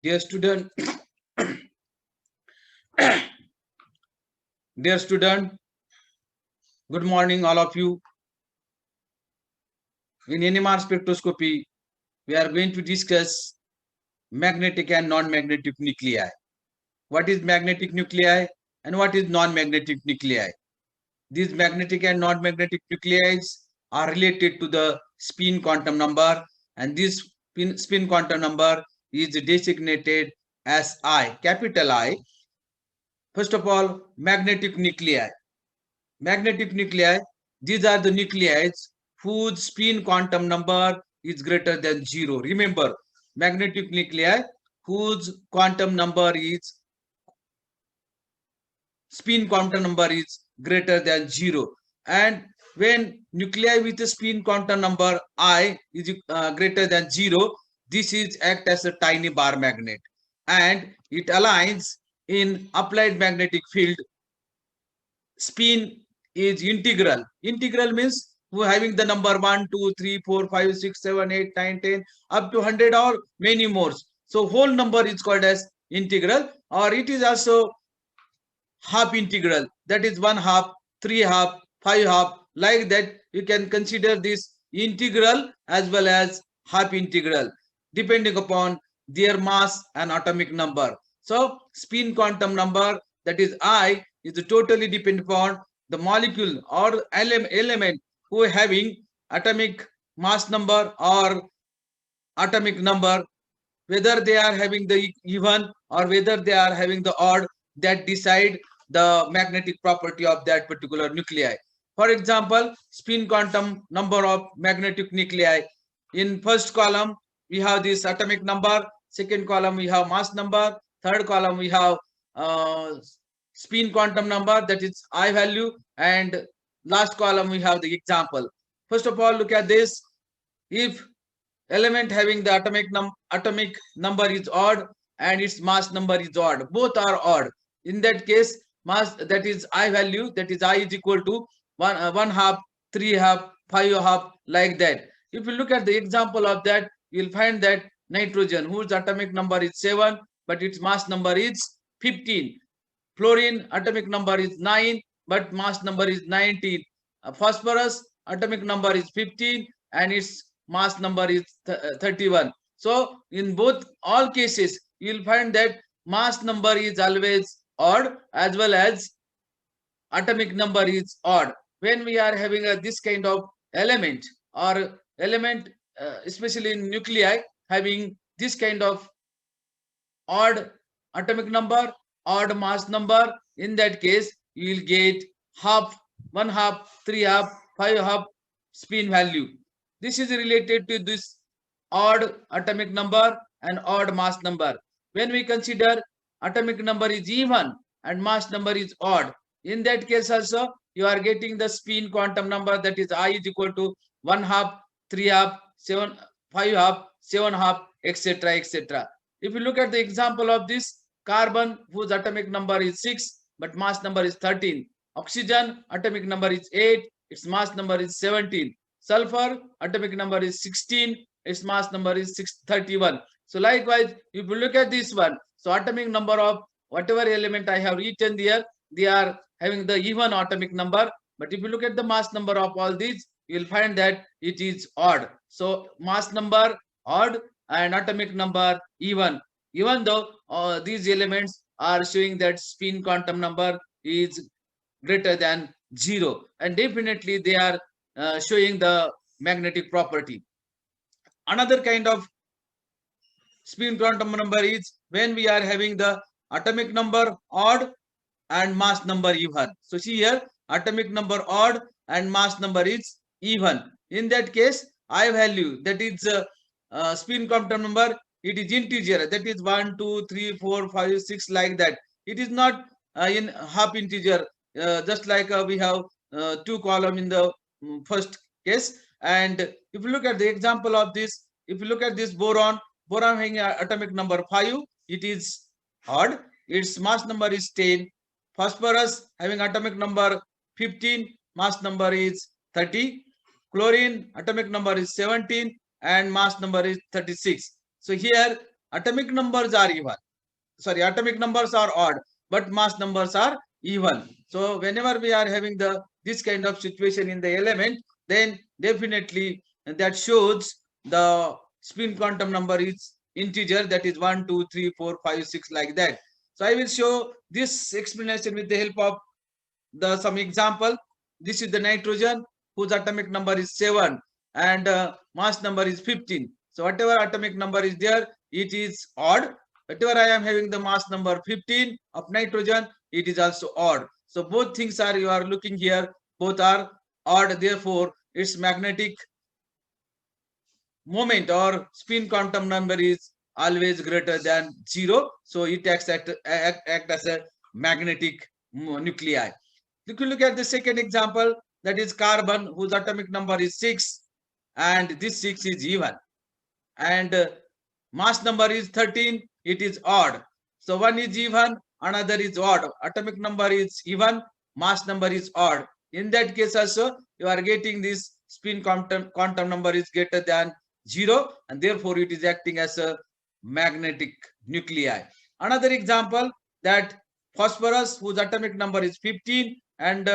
Dear student, dear student, good morning, all of you. In NMR spectroscopy, we are going to discuss magnetic and non-magnetic nuclei. What is magnetic nuclei and what is non-magnetic nuclei? These magnetic and non-magnetic nuclei are related to the spin quantum number, and this spin quantum number is designated as I, capital I. First of all, magnetic nuclei. Magnetic nuclei, these are the nuclei whose spin quantum number is greater than 0. Remember, magnetic nuclei whose quantum number is spin quantum number is greater than 0. And when nuclei with a spin quantum number I is greater than 0, this is act as a tiny bar magnet, and it aligns in applied magnetic field. Spin is integral. Integral means we having the number 1, 2, 3, 4, 5, 6, 7, 8, 9, 10, up to 100 or many more. So whole number is called as integral, or it is also half integral. That is 1 half, 3 half, 5 half. Like that, you can consider this integral as well as half integral, depending upon their mass and atomic number. So spin quantum number, that is I, is totally dependent upon the molecule or element who are having atomic mass number or atomic number, whether they are having the even or whether they are having the odd, that decide the magnetic property of that particular nuclei. For example, spin quantum number of magnetic nuclei. In first column, we have this atomic number. Second column, we have mass number. Third column, we have uh, spin quantum number, that is I value. And last column, we have the example. First of all, look at this. If element having the atomic number is odd and its mass number is odd, both are odd, in that case mass, that is I value, that is I is equal to 1 half, 3 half, 5 half, like that. If you look at the example of that, you'll find that nitrogen, whose atomic number is 7 but its mass number is 15. Fluorine atomic number is 9 but mass number is 19. Phosphorus atomic number is 15 and its mass number is 31. So in both all cases, you will find that mass number is always odd as well as atomic number is odd. When we are having this kind of element or element, especially in nuclei, having this kind of odd atomic number, odd mass number, in that case, you will get half, 1 half, 3 half, 5 half spin value. This is related to this odd atomic number and odd mass number. When we consider atomic number is even and mass number is odd, in that case also, you are getting the spin quantum number, that is I is equal to 1 half, 3 half, 7, 5 half, 7 half, etc. etc. If you look at the example of this, carbon whose atomic number is 6 but mass number is 13. Oxygen atomic number is 8, its mass number is 17. Sulfur atomic number is 16, its mass number is 631. So likewise, if you look at this one, so atomic number of whatever element I have written there, they are having the even atomic number. But if you look at the mass number of all these, you will find that it is odd. So mass number odd and atomic number even. Even though these elements are showing that spin quantum number is greater than 0, and definitely they are showing the magnetic property. Another kind of spin quantum number is when we are having the atomic number odd and mass number even. So see here, atomic number odd and mass number is even. In that case, I value, that is spin quantum number, it is integer, that is 1, 2, 3, 4, 5, 6, like that. It is not in half integer, just like we have two column in the first case. And if you look at the example of this, if you look at this boron, boron having atomic number 5, it is odd, its mass number is 10. Phosphorus having atomic number 15, mass number is 30. Chlorine atomic number is 17 and mass number is 36. So here atomic numbers are even. Sorry, atomic numbers are odd, but mass numbers are even. So whenever we are having this kind of situation in the element, then definitely that shows the spin quantum number is integer, that is 1, 2, 3, 4, 5, 6, like that. So I will show this explanation with the help of some example. This is the nitrogen whose atomic number is 7 and mass number is 15. So whatever atomic number is there, it is odd. Whatever I am having the mass number 15 of nitrogen, it is also odd. So both things are, you are looking here, both are odd. Therefore, its magnetic moment or spin quantum number is always greater than 0. So it act as a magnetic nuclei. If you look at the second example, that is carbon, whose atomic number is 6, and this 6 is even. And mass number is 13, it is odd. So one is even, another is odd. Atomic number is even, mass number is odd. In that case also, you are getting this spin quantum number is greater than 0, and therefore it is acting as a magnetic nuclei. Another example, that phosphorus, whose atomic number is 15 and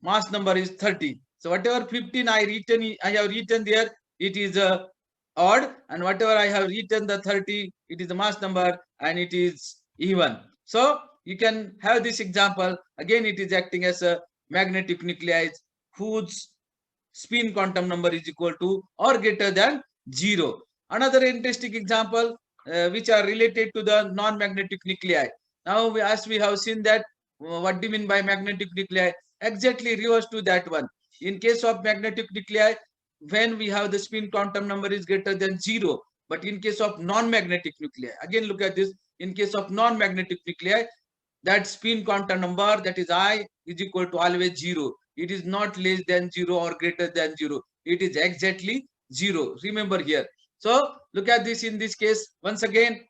mass number is 30. So whatever 15 I have written there, it is odd, and whatever I have written the 30, it is the mass number and it is even. So you can have this example. Again, it is acting as a magnetic nuclei whose spin quantum number is equal to or greater than 0. Another interesting example which are related to the non-magnetic nuclei. Now, as we have seen that, what do you mean by magnetic nuclei? Exactly reverse to that one. In case of magnetic nuclei, when we have the spin quantum number is greater than 0, but in case of non-magnetic nuclei, again look at this, in case of non-magnetic nuclei, that spin quantum number, that is I, is equal to always 0. It is not less than 0 or greater than 0. It is exactly 0. Remember here. So look at this in this case. Once again,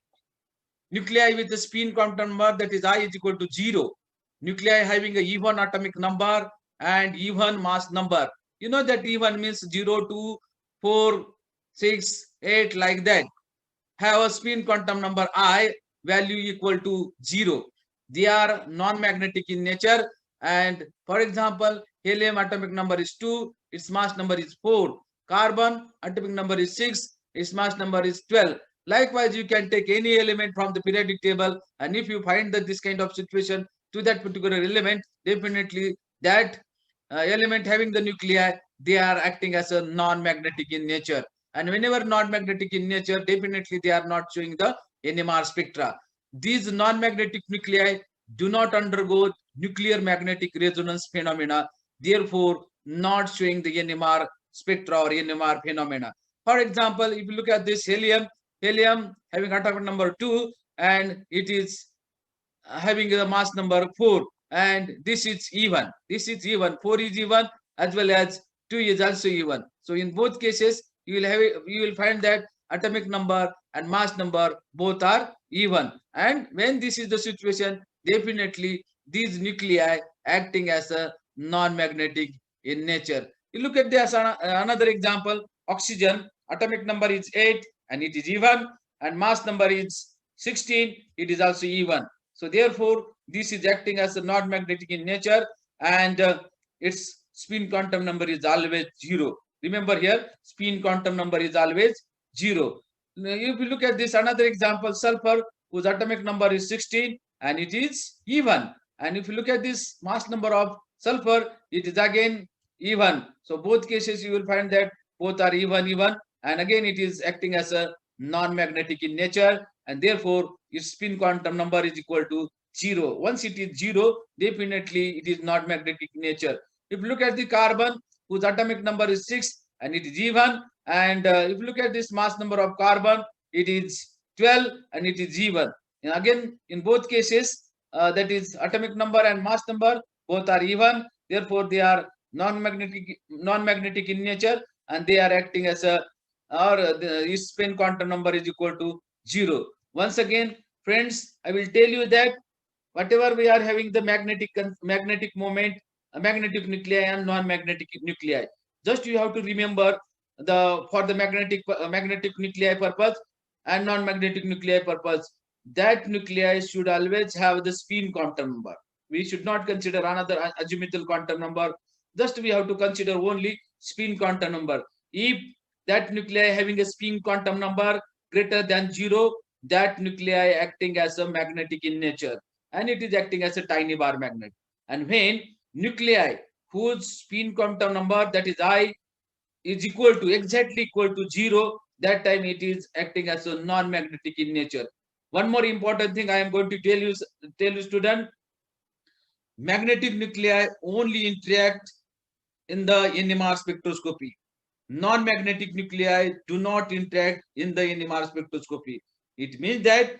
nuclei with the spin quantum number, that is I, is equal to 0. Nuclei having a even atomic number and even mass number. You know that even means 0, 2, 4, 6, 8, like that. Have a spin quantum number I, value equal to 0. They are non-magnetic in nature. And for example, helium atomic number is 2, its mass number is 4. Carbon atomic number is 6, its mass number is 12. Likewise, you can take any element from the periodic table, and if you find that this kind of situation to that particular element, definitely that element having the nuclei, they are acting as a non-magnetic in nature. And whenever non-magnetic in nature, definitely they are not showing the NMR spectra. These non-magnetic nuclei do not undergo nuclear magnetic resonance phenomena, therefore not showing the NMR spectra or NMR phenomena. For example, if you look at this helium having atomic number 2 and it is having a mass number 4, and this is even. 4 is even, as well as 2 is also even. So in both cases, you will find that atomic number and mass number both are even. And when this is the situation, definitely these nuclei acting as a non-magnetic in nature. You look at this another example, oxygen atomic number is 8 and it is even, and mass number is 16, it is also even. So therefore, this is acting as a non-magnetic in nature, and its spin quantum number is always 0. Remember here, spin quantum number is always 0. Now, if you look at this another example, sulfur, whose atomic number is 16 and it is even. And if you look at this mass number of sulfur, it is again even. So both cases you will find that both are even, and again it is acting as a non-magnetic in nature, and therefore its spin quantum number is equal to 0. Once it is 0, definitely it is not magnetic in nature. If you look at the carbon, whose atomic number is 6 and it is even, and if you look at this mass number of carbon, it is 12 and it is even. And again, in both cases, that is atomic number and mass number, both are even. Therefore, they are non-magnetic in nature, and they are acting as a, or the spin quantum number is equal to 0. Once again, friends, I will tell you that whatever we are having the magnetic moment, magnetic nuclei and non-magnetic nuclei, just you have to remember the for the magnetic nuclei purpose, and non-magnetic nuclei purpose, that nuclei should always have the spin quantum number. We should not consider another azimuthal quantum number. Just we have to consider only spin quantum number. If that nuclei having a spin quantum number greater than 0, that nuclei acting as a magnetic in nature, and it is acting as a tiny bar magnet. And when nuclei whose spin quantum number, that is I, is equal to exactly equal to 0, that time it is acting as a non-magnetic in nature. One more important thing I am going to tell you student, magnetic nuclei only interact in the NMR spectroscopy. Non-magnetic nuclei do not interact in the NMR spectroscopy. It means that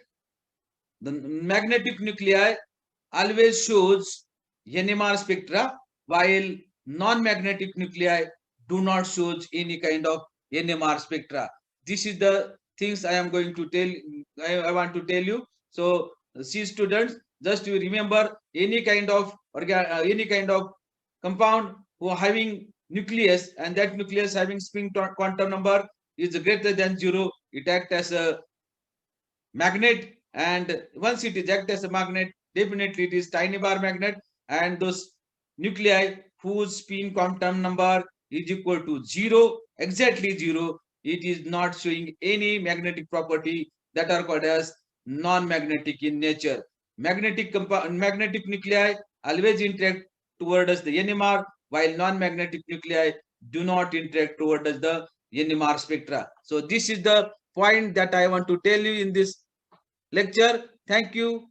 the magnetic nuclei always shows NMR spectra, while non-magnetic nuclei do not show any kind of NMR spectra. This is the things I am going to tell. I want to tell you. So, see students, just you remember any kind of compound who are having nucleus, and that nucleus having spin quantum number is greater than 0, it acts as a magnet, and once it is act as a magnet, definitely it is tiny bar magnet, and those nuclei whose spin quantum number is equal to 0, exactly 0, it is not showing any magnetic property, that are called as non-magnetic in nature. Magnetic nuclei always interact towards the NMR, while non-magnetic nuclei do not interact towards the NMR spectra. So this is the point that I want to tell you in this lecture. Thank you.